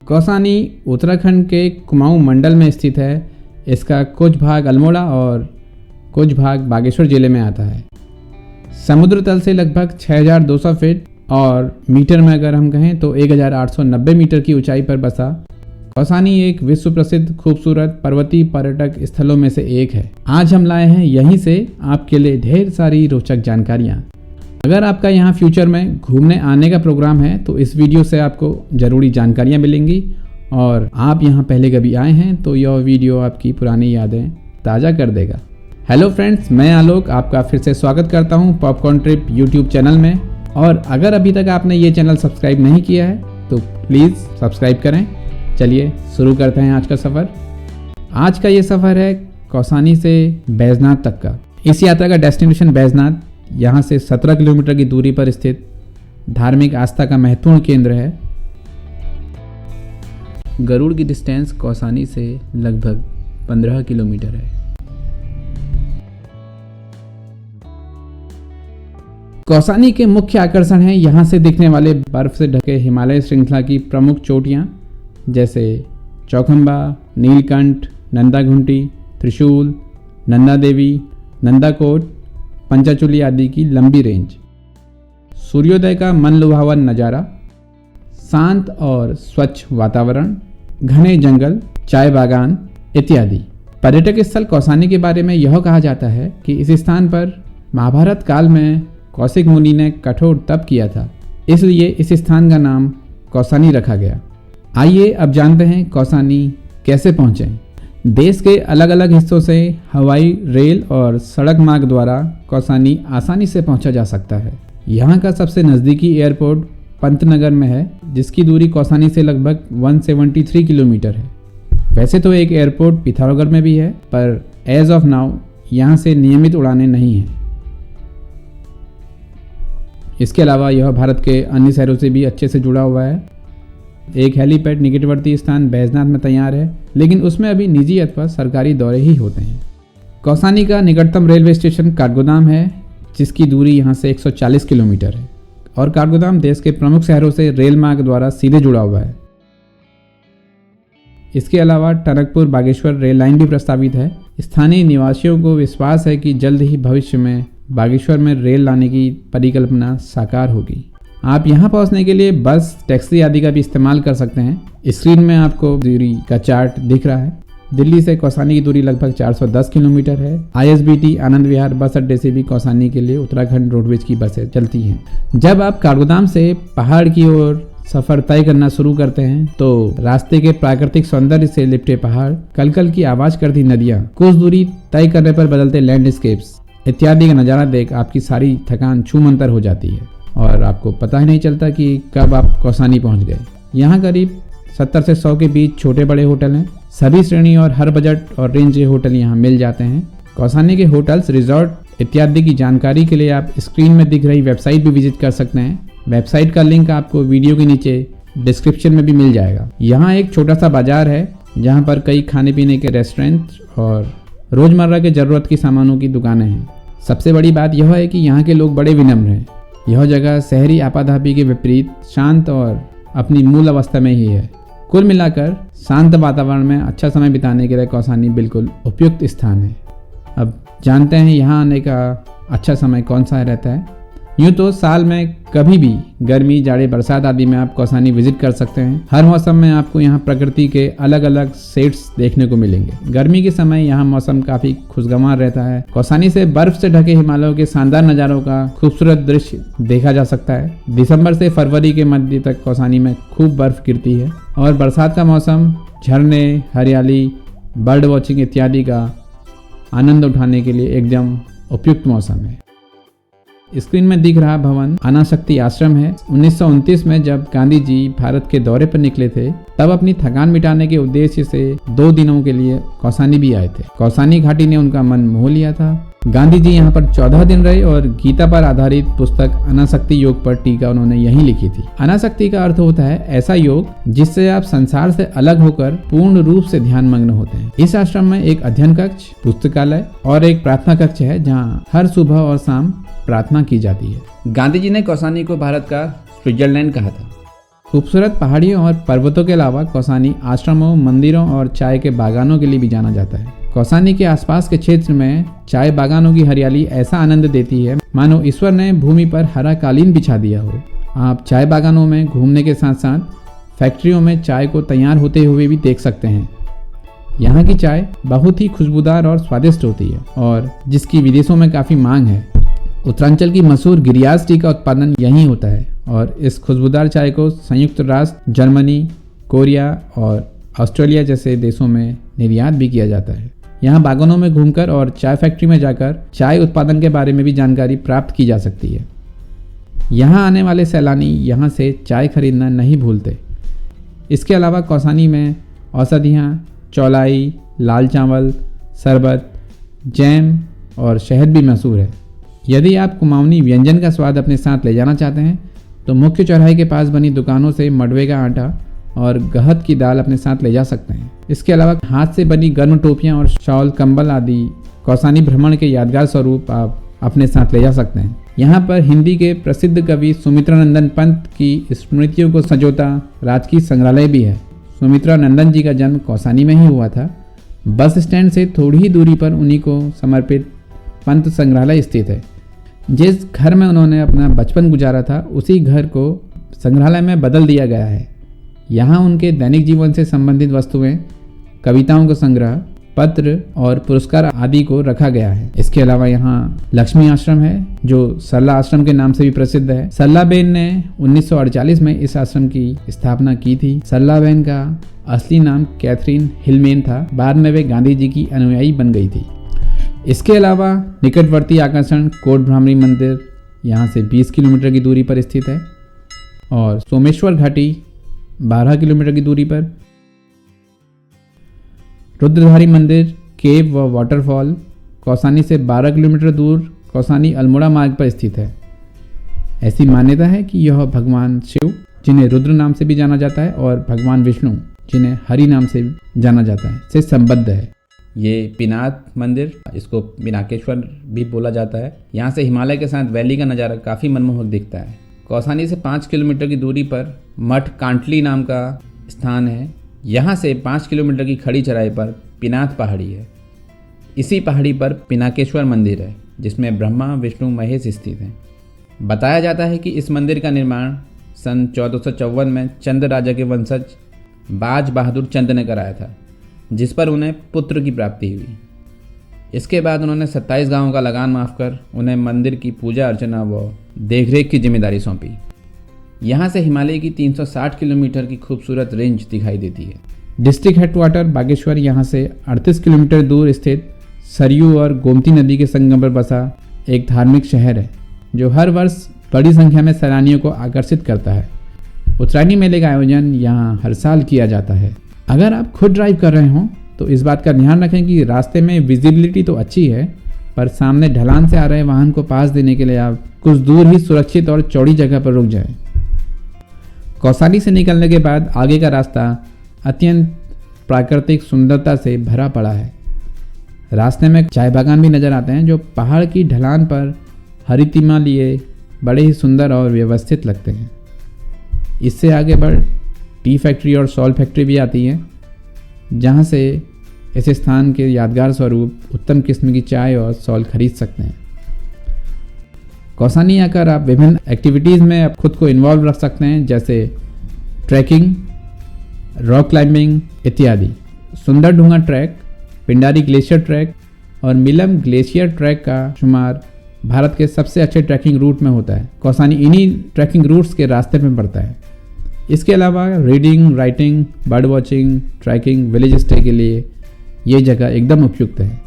कौसानी उत्तराखंड के कुमाऊं मंडल में स्थित है। इसका कुछ भाग अल्मोड़ा और कुछ भाग बागेश्वर जिले में आता है। समुद्र तल से लगभग 6200 फीट और मीटर में अगर हम कहें तो 1890 मीटर की ऊंचाई पर बसा कौसानी एक विश्व प्रसिद्ध खूबसूरत पर्वतीय पर्यटक स्थलों में से एक है। आज हम लाए हैं यहीं से आपके लिए ढेर सारी रोचक जानकारियाँ। अगर आपका यहाँ फ्यूचर में घूमने आने का प्रोग्राम है तो इस वीडियो से आपको ज़रूरी जानकारियाँ मिलेंगी, और आप यहाँ पहले कभी आए हैं तो यह वीडियो आपकी पुरानी यादें ताज़ा कर देगा। हेलो फ्रेंड्स, मैं आलोक आपका फिर से स्वागत करता हूँ पॉपकॉर्न ट्रिप यूट्यूब चैनल में। और अगर अभी तक आपने ये चैनल सब्सक्राइब नहीं किया है तो प्लीज़ सब्सक्राइब करें। चलिए शुरू करते हैं आज का सफ़र। आज का ये सफ़र है कौसानी से बैजनाथ तक का। इस यात्रा का डेस्टिनेशन बैजनाथ यहाँ से 17 किलोमीटर की दूरी पर स्थित धार्मिक आस्था का महत्वपूर्ण केंद्र है। गरुड़ की डिस्टेंस कौसानी से लगभग 15 किलोमीटर है। कौसानी के मुख्य आकर्षण हैं यहाँ से दिखने वाले बर्फ से ढके हिमालय श्रृंखला की प्रमुख चोटियाँ जैसे चौखंबा, नीलकंठ, नंदाघुंटी, त्रिशूल, नंदा देवी, नंदाकोट, पंचाचूली आदि की लंबी रेंज, सूर्योदय का मन लुभावन नज़ारा, शांत और स्वच्छ वातावरण, घने जंगल, चाय बागान इत्यादि। पर्यटक स्थल कौसानी के बारे में यह कहा जाता है कि इस स्थान पर महाभारत काल में कौशिक मुनि ने कठोर तप किया था, इसलिए इस स्थान का नाम कौसानी रखा गया। आइए अब जानते हैं कौसानी कैसे पहुँचें। देश के अलग अलग हिस्सों से हवाई, रेल और सड़क मार्ग द्वारा कौसानी आसानी से पहुंचा जा सकता है। यहाँ का सबसे नज़दीकी एयरपोर्ट पंतनगर में है, जिसकी दूरी कौसानी से लगभग 173 किलोमीटर है। वैसे तो एक एयरपोर्ट पिथौरागढ़ में भी है, पर एज ऑफ नाउ यहाँ से नियमित उड़ानें नहीं हैं। इसके अलावा यह भारत के अन्य शहरों से भी अच्छे से जुड़ा हुआ है। एक हेलीपैड निकटवर्ती स्थान बैजनाथ में तैयार है, लेकिन उसमें अभी निजी अथवा सरकारी दौरे ही होते हैं। कौसानी का निकटतम रेलवे स्टेशन काठगोदाम है, जिसकी दूरी यहाँ से 140 किलोमीटर है, और काठगोदाम देश के प्रमुख शहरों से रेल मार्ग द्वारा सीधे जुड़ा हुआ है। इसके अलावा टनकपुर बागेश्वर रेल लाइन भी प्रस्तावित है। स्थानीय निवासियों को विश्वास है कि जल्द ही भविष्य में बागेश्वर में रेल लाने की परिकल्पना साकार होगी। आप यहाँ पहुँचने के लिए बस, टैक्सी आदि का भी इस्तेमाल कर सकते हैं। स्क्रीन में आपको दूरी का चार्ट दिख रहा है। दिल्ली से कौसानी की दूरी लगभग 410 किलोमीटर है। ISBT आनंद विहार बस अड्डे से भी कौसानी के लिए उत्तराखंड रोडवेज की बसें चलती हैं। जब आप काठगोदाम से पहाड़ की ओर सफर तय करना शुरू करते हैं तो रास्ते के प्राकृतिक सौंदर्य से लिपटे पहाड़, कलकल की आवाज करती नदियाँ, कुछ दूरी तय करने पर बदलते लैंडस्केप्स इत्यादि का नज़ारा देख आपकी सारी थकान छूमंतर हो जाती है और आपको पता ही नहीं चलता कि कब आप कौसानी पहुंच गए। यहाँ करीब 70 से 100 के बीच छोटे बड़े होटल हैं। सभी श्रेणी और हर बजट और रेंज के होटल यहाँ मिल जाते हैं। कौसानी के होटल्स, रिजॉर्ट इत्यादि की जानकारी के लिए आप स्क्रीन में दिख रही वेबसाइट भी विजिट कर सकते हैं। वेबसाइट का लिंक आपको वीडियो के नीचे डिस्क्रिप्शन में भी मिल जाएगा। यहाँ एक छोटा सा बाजार है जहाँ पर कई खाने पीने के रेस्टोरेंट और रोज़मर्रा के ज़रूरत की सामानों की दुकानें हैं। सबसे बड़ी बात यह है कि यहाँ के लोग बड़े विनम्र हैं। यह जगह शहरी आपाधापी के विपरीत शांत और अपनी मूल अवस्था में ही है। कुल मिलाकर शांत वातावरण में अच्छा समय बिताने के लिए कौसानी बिल्कुल उपयुक्त स्थान है। अब जानते हैं यहाँ आने का अच्छा समय कौन सा रहता है। यूँ तो साल में कभी भी गर्मी, जाड़े, बरसात आदि में आप कौसानी विजिट कर सकते हैं। हर मौसम में आपको यहाँ प्रकृति के अलग अलग सेट्स देखने को मिलेंगे। गर्मी के समय यहाँ मौसम काफ़ी खुशगवार रहता है। कौसानी से बर्फ से ढके हिमालयों के शानदार नज़ारों का खूबसूरत दृश्य देखा जा सकता है। दिसंबर से फरवरी के मध्य तक कौसानी में खूब बर्फ गिरती है और बरसात का मौसम झरने, हरियाली, बर्ड वॉचिंग इत्यादि का आनंद उठाने के लिए एकदम उपयुक्त मौसम है। स्क्रीन में दिख रहा भवन अनाशक्ति आश्रम है। 1929 में जब गांधी जी भारत के दौरे पर निकले थे, तब अपनी थकान मिटाने के उद्देश्य से 2 दिनों के लिए कौसानी भी आए थे। कौसानी घाटी ने उनका मन मोह लिया था। गांधी जी यहाँ पर 14 दिन रहे और गीता पर आधारित पुस्तक अनासक्ति योग पर टीका उन्होंने यहीं लिखी थी। अनासक्ति का अर्थ होता है ऐसा योग जिससे आप संसार से अलग होकर पूर्ण रूप से ध्यान मग्न होते हैं। इस आश्रम में एक अध्ययन कक्ष, पुस्तकालय और एक प्रार्थना कक्ष है जहाँ हर सुबह और शाम प्रार्थना की जाती है। गांधी जी ने कौसानी को भारत का स्विट्जरलैंड कहा था। खूबसूरत पहाड़ियों और पर्वतों के अलावा कौसानी आश्रमों, मंदिरों और चाय के बागानों के लिए भी जाना जाता है। कौसानी के आसपास के क्षेत्र में चाय बागानों की हरियाली ऐसा आनंद देती है मानो ईश्वर ने भूमि पर हरा कालीन बिछा दिया हो। आप चाय बागानों में घूमने के साथ साथ फैक्ट्रियों में चाय को तैयार होते हुए भी देख सकते हैं। यहाँ की चाय बहुत ही खुशबूदार और स्वादिष्ट होती है और जिसकी विदेशों में काफ़ी मांग है। उत्तरांचल की मशहूर गिरियाज टी का उत्पादन यहीं होता है और इस खुशबूदार चाय को संयुक्त राष्ट्र, जर्मनी, कोरिया और ऑस्ट्रेलिया जैसे देशों में निर्यात भी किया जाता है। यहाँ बागानों में घूमकर और चाय फैक्ट्री में जाकर चाय उत्पादन के बारे में भी जानकारी प्राप्त की जा सकती है। यहाँ आने वाले सैलानी यहाँ से चाय खरीदना नहीं भूलते। इसके अलावा कौसानी में औषधियाँ, चौलाई, लाल चावल, शरबत, जैम और शहद भी मशहूर है। यदि आप कुमाऊनी व्यंजन का स्वाद अपने साथ ले जाना चाहते हैं तो मुख्य चौराहे के पास बनी दुकानों से मडवे का आटा और गहत की दाल अपने साथ ले जा सकते हैं। इसके अलावा हाथ से बनी गर्म टोपियाँ और शॉल, कंबल आदि कौसानी भ्रमण के यादगार स्वरूप आप अपने साथ ले जा सकते हैं। यहाँ पर हिंदी के प्रसिद्ध कवि सुमित्रानंदन पंत की स्मृतियों को संजोता राजकीय संग्रहालय भी है। सुमित्रानंदन जी का जन्म कौसानी में ही हुआ था। बस स्टैंड से थोड़ी ही दूरी पर उन्हीं को समर्पित पंत संग्रहालय स्थित है। जिस घर में उन्होंने अपना बचपन गुजारा था उसी घर को संग्रहालय में बदल दिया गया है। यहाँ उनके दैनिक जीवन से संबंधित वस्तुएं, कविताओं का संग्रह, पत्र और पुरस्कार आदि को रखा गया है। इसके अलावा यहाँ लक्ष्मी आश्रम है जो सरला आश्रम के नाम से भी प्रसिद्ध है। सरलाबेन ने 1948 में इस आश्रम की स्थापना की थी। सरलाबेन का असली नाम कैथरीन हिलमेन था। बाद में वे गांधी जी की अनुयायी बन गई थी। इसके अलावा निकटवर्ती आकर्षण कोट भ्रामरी मंदिर यहाँ से 20 किलोमीटर की दूरी पर स्थित है और सोमेश्वर घाटी 12 किलोमीटर की दूरी पर। रुद्रधारी मंदिर, केव व वाटरफॉल कौसानी से 12 किलोमीटर दूर कौसानी अल्मोड़ा मार्ग पर स्थित है। ऐसी मान्यता है कि यह भगवान शिव, जिन्हें रुद्र नाम से भी जाना जाता है, और भगवान विष्णु, जिन्हें हरि नाम से जाना जाता है, से संबद्ध है। ये पिनाक मंदिर, इसको पिनाकेश्वर भी बोला जाता है। यहाँ से हिमालय के साथ वैली का नज़ारा काफ़ी मनमोहक दिखता है। कौसानी से 5 किलोमीटर की दूरी पर मठ कांटली नाम का स्थान है। यहाँ से 5 किलोमीटर की खड़ी चढ़ाई पर पिनाक पहाड़ी है। इसी पहाड़ी पर पिनाकेश्वर मंदिर है जिसमें ब्रह्मा, विष्णु, महेश स्थित हैं। बताया जाता है कि इस मंदिर का निर्माण सन 1454 में चंद राजा के वंशज बाज बहादुर चंद ने कराया था, जिस पर उन्हें पुत्र की प्राप्ति हुई। इसके बाद उन्होंने 27 गांवों का लगान माफ कर उन्हें मंदिर की पूजा अर्चना व देखरेख की जिम्मेदारी सौंपी। यहाँ से हिमालय की 360 किलोमीटर की खूबसूरत रेंज दिखाई देती है। डिस्ट्रिक्ट हेडक्वार्टर बागेश्वर यहाँ से 38 किलोमीटर दूर स्थित सरयू और गोमती नदी के संगम पर बसा एक धार्मिक शहर है जो हर वर्ष बड़ी संख्या में सैलानियों को आकर्षित करता है। उत्तरायणी मेले का आयोजन यहाँ हर साल किया जाता है। अगर आप खुद ड्राइव कर रहे हों तो इस बात का ध्यान रखें कि रास्ते में विजिबिलिटी तो अच्छी है, पर सामने ढलान से आ रहे वाहन को पास देने के लिए आप कुछ दूर ही सुरक्षित और चौड़ी जगह पर रुक जाएं। कौसानी से निकलने के बाद आगे का रास्ता अत्यंत प्राकृतिक सुंदरता से भरा पड़ा है। रास्ते में चाय बागान भी नजर आते हैं जो पहाड़ की ढलान पर हरितिमा लिए बड़े ही सुंदर और व्यवस्थित लगते हैं। इससे आगे बढ़ टी फैक्ट्री और सॉल फैक्ट्री भी आती है, जहाँ से इस स्थान के यादगार स्वरूप उत्तम किस्म की चाय और सॉल खरीद सकते हैं। कौसानी आकर आप विभिन्न एक्टिविटीज़ में आप खुद को इन्वॉल्व रख सकते हैं, जैसे ट्रैकिंग, रॉक क्लाइंबिंग इत्यादि। सुंदर ढूंगा ट्रैक, पिंडारी ग्लेशियर ट्रैक और मिलम ग्लेशियर ट्रैक का शुमार भारत के सबसे अच्छे ट्रैकिंग रूट में होता है। कौसानी इन्हीं ट्रैकिंग रूट्स के रास्ते में पड़ता है। इसके अलावा reading, writing, bird watching, trekking, village stay के लिए ये जगह एकदम उपयुक्त है।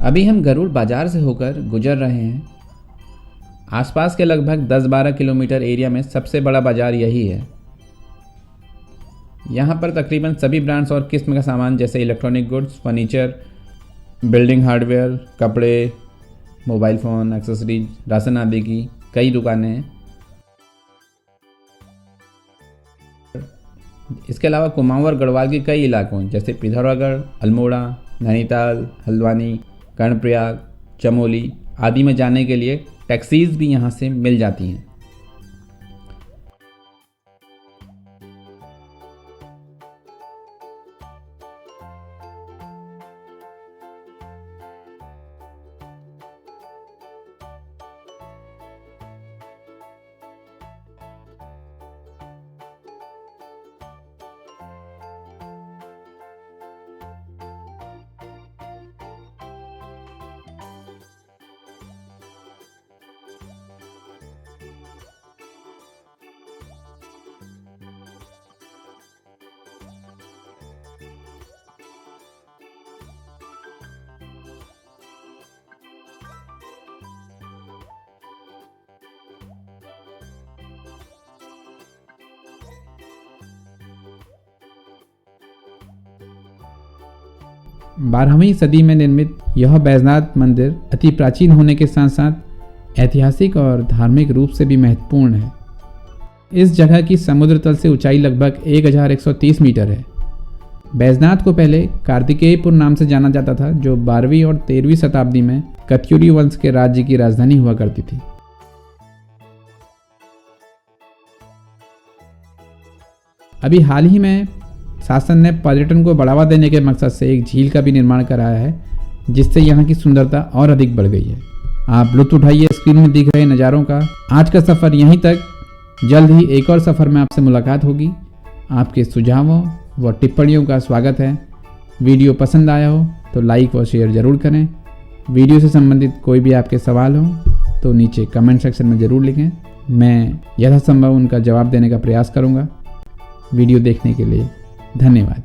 अभी हम गरुड़ बाजार से होकर गुजर रहे हैं। आसपास के लगभग 10-12 किलोमीटर एरिया में सबसे बड़ा बाजार यही है। यहाँ पर तकरीबन सभी ब्रांड्स और किस्म का सामान जैसे electronic goods, furniture, building hardware, कपड़े, मोबाइल फ़ोन, एक्सेसरीज, राशन आदि की कई दुकानें हैं। इसके अलावा कुमाऊं और गढ़वाल के कई इलाकों जैसे पिथौरागढ़, अल्मोड़ा, नैनीताल, हल्द्वानी, कर्णप्रयाग, चमोली आदि में जाने के लिए टैक्सीज भी यहाँ से मिल जाती हैं। बारहवीं सदी में निर्मित यह बैजनाथ मंदिर अति प्राचीन होने के साथ साथ ऐतिहासिक और धार्मिक रूप से भी महत्वपूर्ण है। इस जगह की समुद्र तल से ऊंचाई लगभग 1130 मीटर है। बैजनाथ को पहले कार्तिकेयपुर नाम से जाना जाता था, जो 12वीं और 13वीं शताब्दी में कत्यूरी वंश के राज्य की राजधानी हुआ करती थी। अभी हाल ही में शासन ने पर्यटन को बढ़ावा देने के मकसद से एक झील का भी निर्माण कराया है, जिससे यहाँ की सुंदरता और अधिक बढ़ गई है। आप लुत्फ उठाइए स्क्रीन में दिख रहे नज़ारों का। आज का सफ़र यहीं तक। जल्द ही एक और सफ़र में आपसे मुलाकात होगी। आपके सुझावों व टिप्पणियों का स्वागत है। वीडियो पसंद आया हो तो लाइक व शेयर ज़रूर करें। वीडियो से संबंधित कोई भी आपके सवाल हो तो नीचे कमेंट सेक्शन में ज़रूर लिखें। मैं यथासंभव उनका जवाब देने का प्रयास करूँगा। वीडियो देखने के लिए धन्यवाद।